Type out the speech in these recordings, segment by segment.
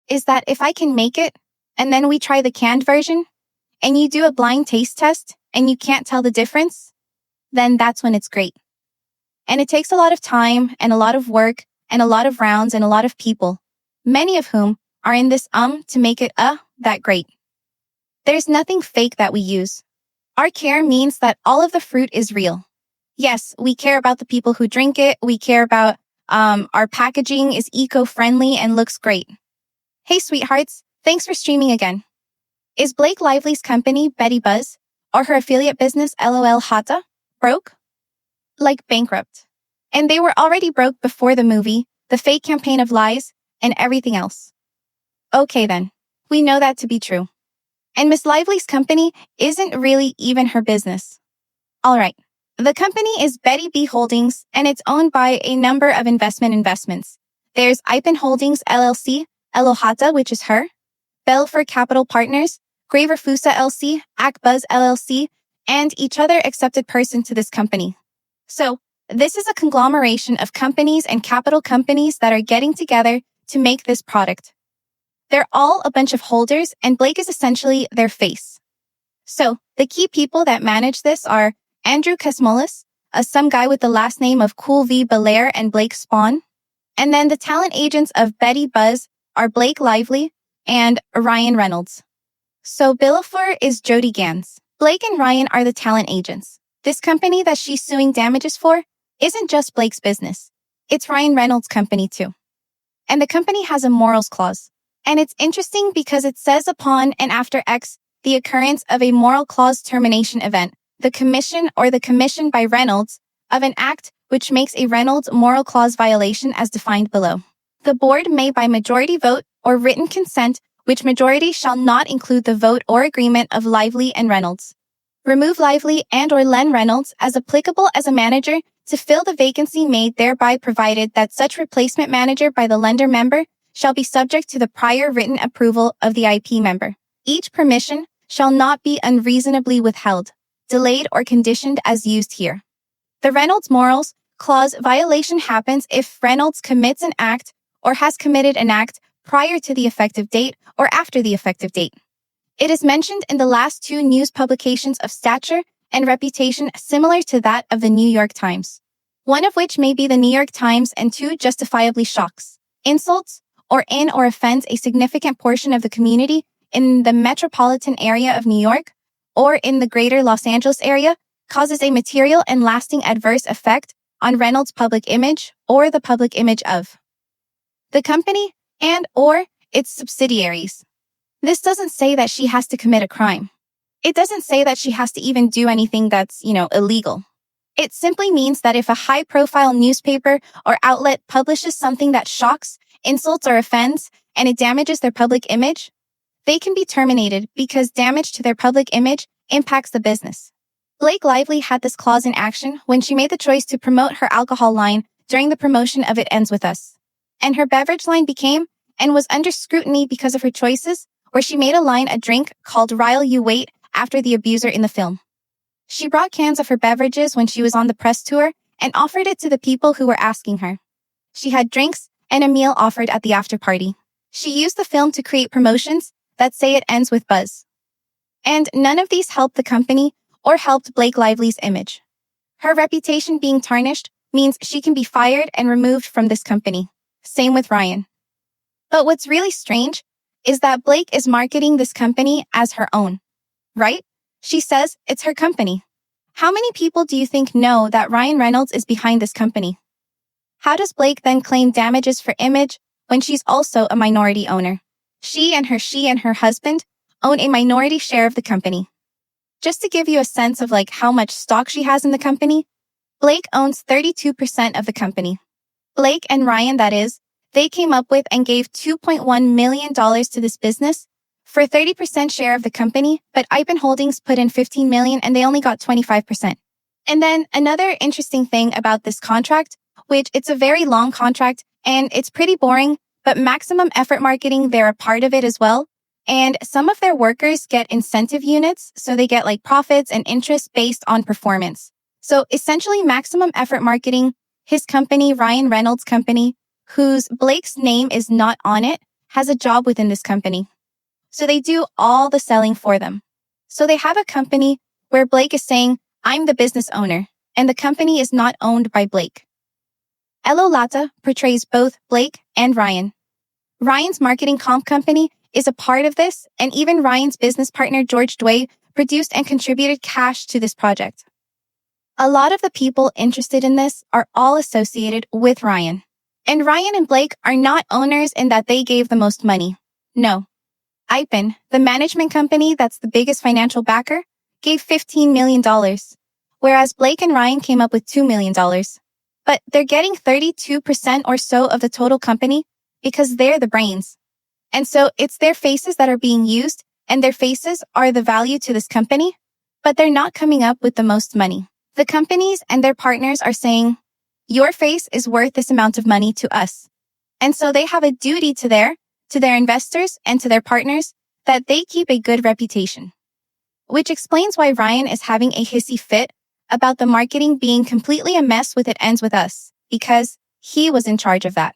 is that if I can make it, and then we try the canned version, and you do a blind taste test, and you can't tell the difference, then that's when it's great. And it takes a lot of time, and a lot of work, and a lot of rounds, and a lot of people, many of whom are in this to make it that great. There's nothing fake that we use. Our care means that all of the fruit is real. Yes, we care about the people who drink it. We care about our packaging is eco-friendly and looks great. Hey, sweethearts, thanks for streaming again. Is Blake Lively's company, Betty Buzz, or her affiliate business, LOL Hata, broke? Like bankrupt. And they were already broke before the movie, the fake campaign of lies, and everything else. Okay then, we know that to be true. And Miss Lively's company isn't really even her business. Alright, the company is Betty B Holdings, and it's owned by a number of investments. There's Ipin Holdings LLC, Elohata, which is her, Belfer Capital Partners, Graver Fusa LC, Akbuzz LLC, and each other accepted person to this company. So, this is a conglomeration of companies and capital companies that are getting together to make this product. They're all a bunch of holders, and Blake is essentially their face. So, the key people that manage this are Andrew Kasmolis, some guy with the last name of Cool V. Belair and Blake Spawn. And then the talent agents of Betty Buzz are Blake Lively and Ryan Reynolds. So Billafor is Jody Gans. Blake and Ryan are the talent agents. This company that she's suing damages for isn't just Blake's business. It's Ryan Reynolds' company too. And the company has a morals clause. And it's interesting because it says upon and after X, the occurrence of a moral clause termination event, the commission by Reynolds of an act which makes a Reynolds moral clause violation as defined below. The board may by majority vote or written consent, which majority shall not include the vote or agreement of Lively and Reynolds. Remove Lively and or Len Reynolds as applicable as a manager to fill the vacancy made thereby provided that such replacement manager by the lender member shall be subject to the prior written approval of the IP member. Each permission shall not be unreasonably withheld, delayed, or conditioned as used here. The Reynolds Morals Clause violation happens if Reynolds commits an act or has committed an act prior to the effective date or after the effective date. It is mentioned in the last two news publications of stature and reputation similar to that of the New York Times, one of which may be the New York Times and two justifiably shocks, insults, or offends a significant portion of the community in the metropolitan area of New York or in the greater Los Angeles area, causes a material and lasting adverse effect on Reynolds' public image or the public image of the company and or its subsidiaries. This doesn't say that she has to commit a crime. It doesn't say that she has to even do anything that's, illegal. It simply means that if a high-profile newspaper or outlet publishes something that shocks, insults, or offends, and it damages their public image, they can be terminated because damage to their public image impacts the business. Blake Lively had this clause in action when she made the choice to promote her alcohol line during the promotion of It Ends With Us. And her beverage line became and was under scrutiny because of her choices, where she made a drink called Rile You Wait after the abuser in the film. She brought cans of her beverages when she was on the press tour and offered it to the people who were asking her. She had drinks and a meal offered at the after party. She used the film to create promotions that say it ends with buzz. And none of these helped the company or helped Blake Lively's image. Her reputation being tarnished means she can be fired and removed from this company. Same with Ryan. But what's really strange is that Blake is marketing this company as her own, right? She says it's her company. How many people do you think know that Ryan Reynolds is behind this company? How does Blake then claim damages for image when she's also a minority owner? She and her husband own a minority share of the company. Just to give you a sense of how much stock she has in the company, Blake owns 32% of the company. Blake and Ryan, that is, they came up with and gave $2.1 million to this business for a 30% share of the company, but Ipin Holdings put in $15 million and they only got 25%. And then another interesting thing about this contract, which it's a very long contract and it's pretty boring, but Maximum Effort Marketing, they're a part of it as well. And some of their workers get incentive units, so they get profits and interest based on performance. So essentially Maximum Effort Marketing, his company, Ryan Reynolds' company, whose Blake's name is not on it, has a job within this company. So they do all the selling for them. So they have a company where Blake is saying, I'm the business owner, and the company is not owned by Blake. Elolata portrays both Blake and Ryan. Ryan's marketing comp company is a part of this, and even Ryan's business partner, George Dway, produced and contributed cash to this project. A lot of the people interested in this are all associated with Ryan. And Ryan and Blake are not owners in that they gave the most money. No. IPEN, the management company that's the biggest financial backer, gave $15 million, whereas Blake and Ryan came up with $2 million. But they're getting 32% or so of the total company because they're the brains. And so it's their faces that are being used, and their faces are the value to this company, but they're not coming up with the most money. The companies and their partners are saying, your face is worth this amount of money to us. And so they have a duty to their investors and to their partners that they keep a good reputation. Which explains why Ryan is having a hissy fit about the marketing being completely a mess with It Ends With Us, because he was in charge of that.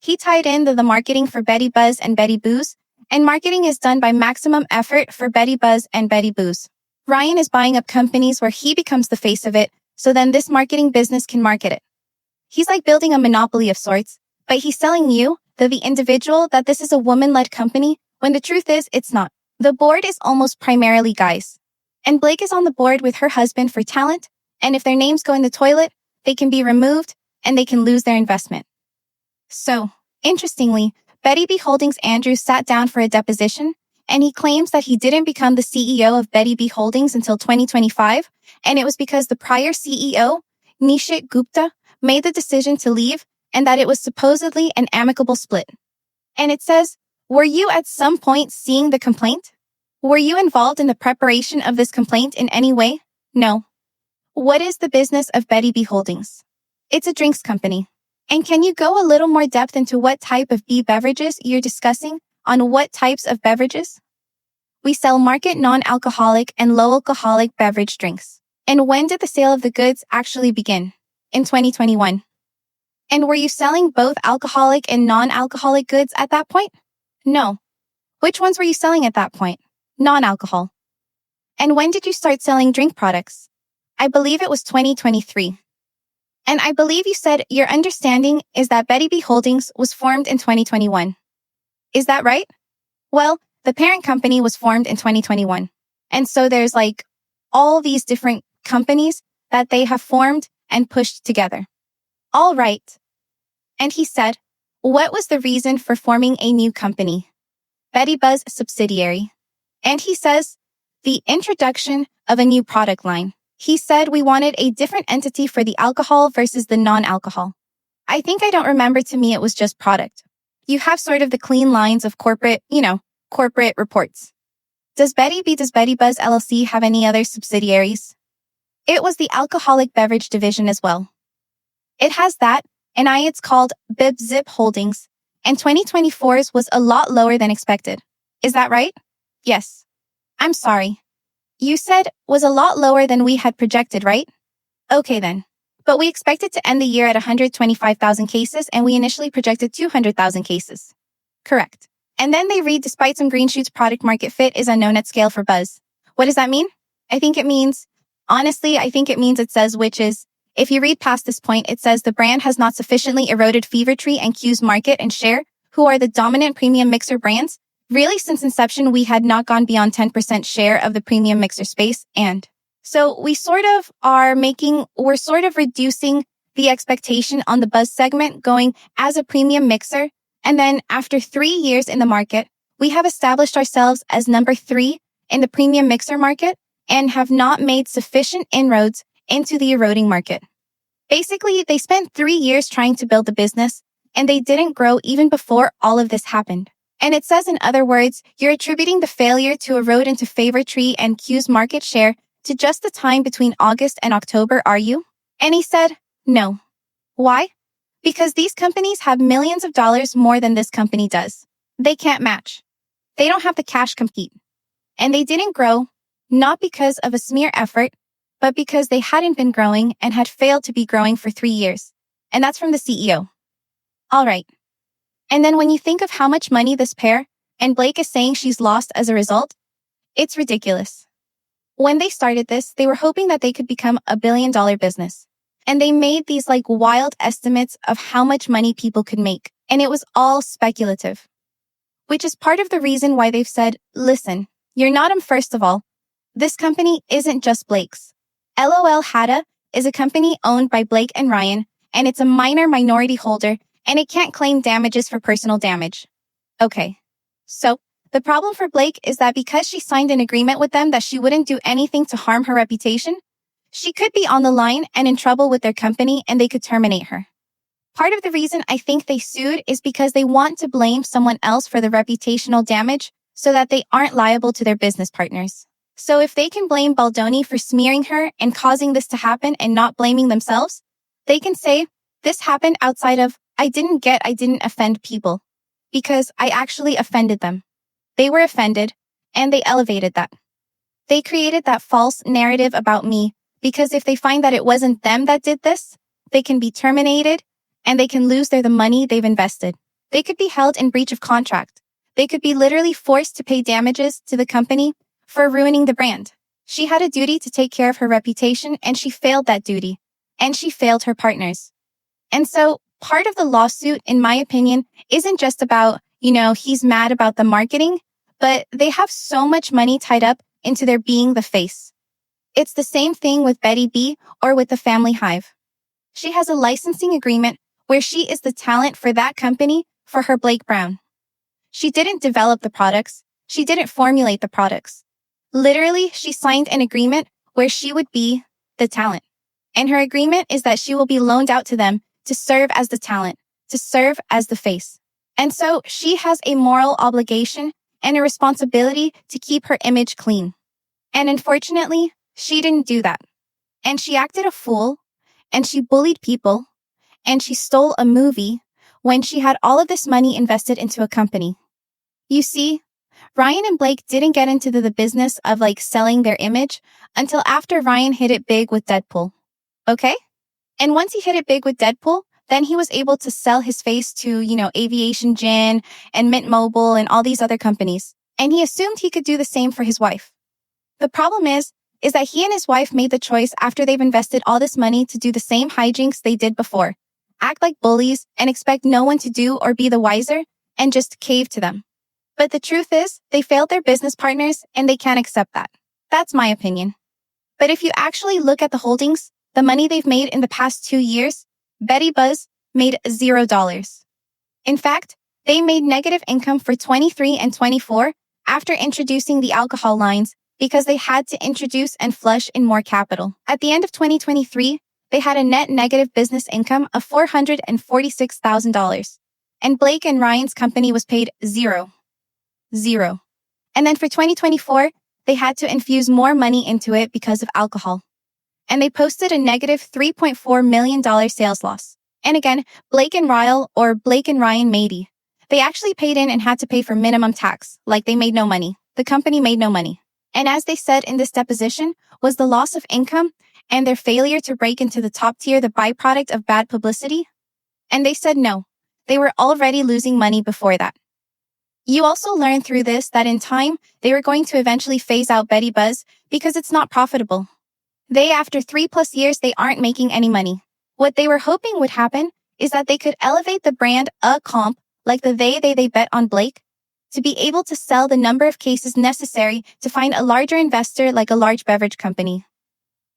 He tied in the marketing for Betty Buzz and Betty Booze, and marketing is done by maximum effort for Betty Buzz and Betty Booze. Ryan is buying up companies where he becomes the face of it, so then this marketing business can market it. He's like building a monopoly of sorts, but he's selling you, the individual, that this is a woman-led company, when the truth is, it's not. The board is almost primarily guys. And Blake is on the board with her husband for talent, and if their names go in the toilet, they can be removed, and they can lose their investment. So, interestingly, Betty B. Holdings Andrews sat down for a deposition, and he claims that he didn't become the CEO of Betty B. Holdings until 2025, and it was because the prior CEO, Nishit Gupta, made the decision to leave, and that it was supposedly an amicable split. And it says, were you at some point seeing the complaint? Were you involved in the preparation of this complaint in any way? No. What is the business of Betty B. Holdings? It's a drinks company. And can you go a little more depth into what type of beverages you're discussing on what types of beverages? We sell market non-alcoholic and low-alcoholic beverage drinks. And when did the sale of the goods actually begin? In 2021. And were you selling both alcoholic and non-alcoholic goods at that point? No. Which ones were you selling at that point? Non-alcohol. And when did you start selling drink products? I believe it was 2023. And I believe you said your understanding is that Betty B. Holdings was formed in 2021. Is that right? Well, the parent company was formed in 2021. And so there's like all these different companies that they have formed and pushed together. All right. And he said, what was the reason for forming a new company? Betty Buzz subsidiary. And he says, the introduction of a new product line. He said we wanted a different entity for the alcohol versus the non-alcohol. I don't remember, to me it was just product. You have sort of the clean lines of corporate reports. Does Betty Buzz LLC have any other subsidiaries? It was the alcoholic beverage division as well. It has that, and it's called Bib Zip Holdings, and 2024's was a lot lower than expected. Is that right? Yes. I'm sorry. You said was a lot lower than we had projected, right? Okay then. But we expected to end the year at 125,000 cases, and we initially projected 200,000 cases. Correct. And then they read, despite some green shoots, product market fit is unknown at scale for Buzz. What does that mean? It says, which is, if you read past this point, it says the brand has not sufficiently eroded Fever Tree and Q's market and share, who are the dominant premium mixer brands. Really, since inception, we had not gone beyond 10% share of the premium mixer space. And so we're sort of reducing the expectation on the Buzz segment going as a premium mixer. And then after 3 years in the market, we have established ourselves as number 3 in the premium mixer market and have not made sufficient inroads into the eroding market. Basically, they spent 3 years trying to build the business, and they didn't grow even before all of this happened. And it says, in other words, you're attributing the failure to erode into Favor Tree and Q's market share to just the time between August and October, are you? And he said, no. Why? Because these companies have millions of dollars more than this company does. They can't match. They don't have the cash compete. And they didn't grow, not because of a smear effort, but because they hadn't been growing and had failed to be growing for 3 years. And that's from the CEO. All right. And then when you think of how much money this pair and Blake is saying she's lost as a result, it's ridiculous. When they started this, they were hoping that they could become a billion-dollar business. And they made these wild estimates of how much money people could make. And it was all speculative. Which is part of the reason why they've said, listen, you're not first of all. This company isn't just Blake's. LOL Hada is a company owned by Blake and Ryan, and it's a minor minority holder, and it can't claim damages for personal damage. Okay. So, the problem for Blake is that because she signed an agreement with them that she wouldn't do anything to harm her reputation, she could be on the line and in trouble with their company and they could terminate her. Part of the reason I think they sued is because they want to blame someone else for the reputational damage so that they aren't liable to their business partners. So if they can blame Baldoni for smearing her and causing this to happen and not blaming themselves, they can say, this happened outside of, I didn't offend people, because I actually offended them. They were offended, and they elevated that. They created that false narrative about me, because if they find that it wasn't them that did this, they can be terminated, and they can lose the money they've invested. They could be held in breach of contract. They could be literally forced to pay damages to the company for ruining the brand. She had a duty to take care of her reputation, and she failed that duty, and she failed her partners. And so, part of the lawsuit, in my opinion, isn't just about, he's mad about the marketing, but they have so much money tied up into their being the face. It's the same thing with Betty B or with the Family Hive. She has a licensing agreement where she is the talent for that company for her Blake Brown. She didn't develop the products. She didn't formulate the products. Literally, she signed an agreement where she would be the talent. And her agreement is that she will be loaned out to them to serve as the talent, to serve as the face. And so she has a moral obligation and a responsibility to keep her image clean. And unfortunately, she didn't do that. And she acted a fool, and she bullied people, and she stole a movie when she had all of this money invested into a company. You see, Ryan and Blake didn't get into the business of selling their image until after Ryan hit it big with Deadpool. Okay? And once he hit it big with Deadpool, then he was able to sell his face to, Aviation Gin and Mint Mobile and all these other companies. And he assumed he could do the same for his wife. The problem is that he and his wife made the choice after they've invested all this money to do the same hijinks they did before, act like bullies and expect no one to do or be the wiser and just cave to them. But the truth is, they failed their business partners and they can't accept that. That's my opinion. But if you actually look at the holdings, the money they've made in the past 2 years, Betty Buzz made $0. In fact, they made negative income for 23 and 24 after introducing the alcohol lines because they had to introduce and flush in more capital. At the end of 2023, they had a net negative business income of $446,000. And Blake and Ryan's company was paid zero. And then for 2024, they had to infuse more money into it because of alcohol. And they posted a negative $3.4 million sales loss. And again, Blake and Ryan Mady. They actually paid in and had to pay for minimum tax, they made no money. The company made no money. And as they said in this deposition, was the loss of income and their failure to break into the top tier the byproduct of bad publicity? And they said no. They were already losing money before that. You also learn through this that in time, they were going to eventually phase out Betty Buzz because it's not profitable. After 3+ years, they aren't making any money. What they were hoping would happen is that they could elevate the brand a comp, like the they bet on Blake, to be able to sell the number of cases necessary to find a larger investor like a large beverage company.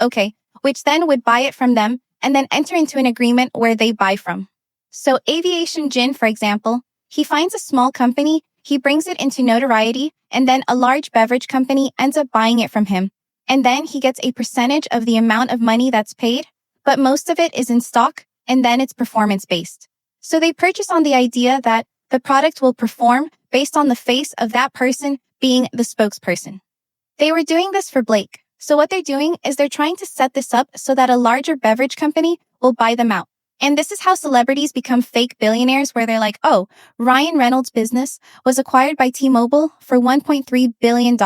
Okay, which then would buy it from them and then enter into an agreement where they buy from. So Aviation Gin, for example, he finds a small company, he brings it into notoriety, and then a large beverage company ends up buying it from him. And then he gets a percentage of the amount of money that's paid, but most of it is in stock, and then it's performance-based. So they purchase on the idea that the product will perform based on the face of that person being the spokesperson. They were doing this for Blake. So what they're doing is they're trying to set this up so that a larger beverage company will buy them out. And this is how celebrities become fake billionaires, where they're like, oh, Ryan Reynolds' business was acquired by T-Mobile for $1.3 billion.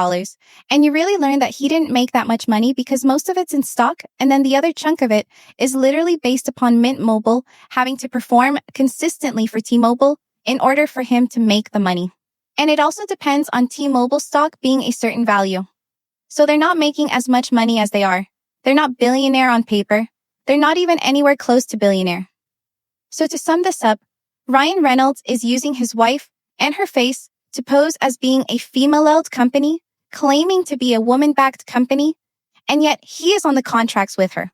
And you really learn that he didn't make that much money because most of it's in stock. And then the other chunk of it is literally based upon Mint Mobile having to perform consistently for T-Mobile in order for him to make the money. And it also depends on T-Mobile stock being a certain value. So they're not making as much money as they are. They're not billionaire on paper. They're not even anywhere close to billionaire. So to sum this up, Ryan Reynolds is using his wife and her face to pose as being a female-led company, claiming to be a woman-backed company, and yet he is on the contracts with her.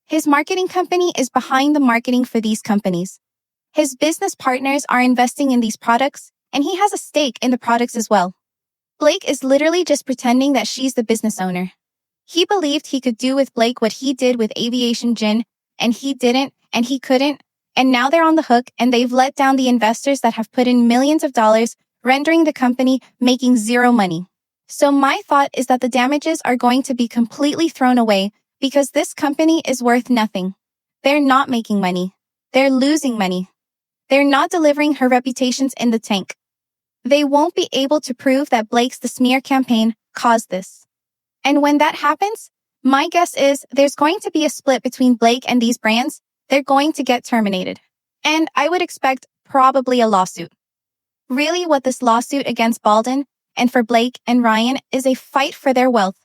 His marketing company is behind the marketing for these companies. His business partners are investing in these products, and he has a stake in the products as well. Blake is literally just pretending that she's the business owner. He believed he could do with Blake what he did with Aviation Gin, and he didn't, and he couldn't, and now they're on the hook, and they've let down the investors that have put in millions of dollars, rendering the company making zero money. So my thought is that the damages are going to be completely thrown away because this company is worth nothing. They're not making money. They're losing money. They're not delivering her reputations in the tank. They won't be able to prove that Blake's the smear campaign caused this. And when that happens, my guess is there's going to be a split between Blake and these brands. They're going to get terminated. And I would expect probably a lawsuit. Really, what this lawsuit against Baldwin and for Blake and Ryan is a fight for their wealth,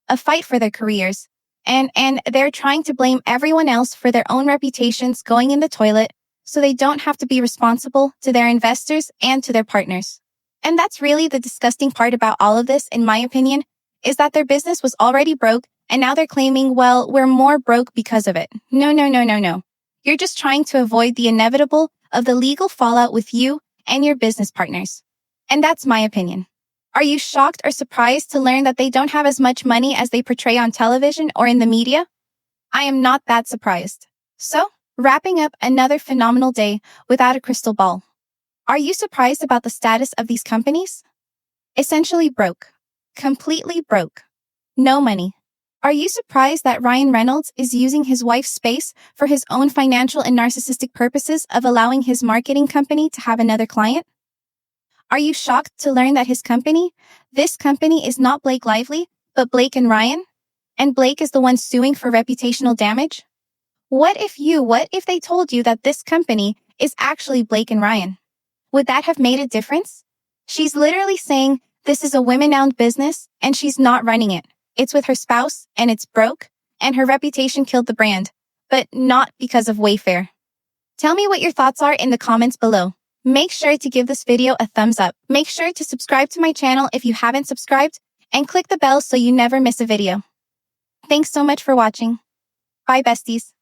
a fight for their careers. And they're trying to blame everyone else for their own reputations going in the toilet so they don't have to be responsible to their investors and to their partners. And that's really the disgusting part about all of this, in my opinion, is that their business was already broke and now they're claiming, well, we're more broke because of it. No. You're just trying to avoid the inevitable of the legal fallout with you and your business partners. And that's my opinion. Are you shocked or surprised to learn that they don't have as much money as they portray on television or in the media? I am not that surprised. So, wrapping up another phenomenal day without a crystal ball. Are you surprised about the status of these companies? Essentially broke. Completely broke. No money. Are you surprised that Ryan Reynolds is using his wife's space for his own financial and narcissistic purposes of allowing his marketing company to have another client? Are you shocked to learn that this company is not Blake Lively, but Blake and Ryan? And Blake is the one suing for reputational damage? What if they told you that this company is actually Blake and Ryan? Would that have made a difference? She's literally saying this is a women-owned business and she's not running it. It's with her spouse and it's broke and her reputation killed the brand, but not because of Wayfair. Tell me what your thoughts are in the comments below. Make sure to give this video a thumbs up. Make sure to subscribe to my channel if you haven't subscribed and click the bell so you never miss a video. Thanks so much for watching. Bye, besties.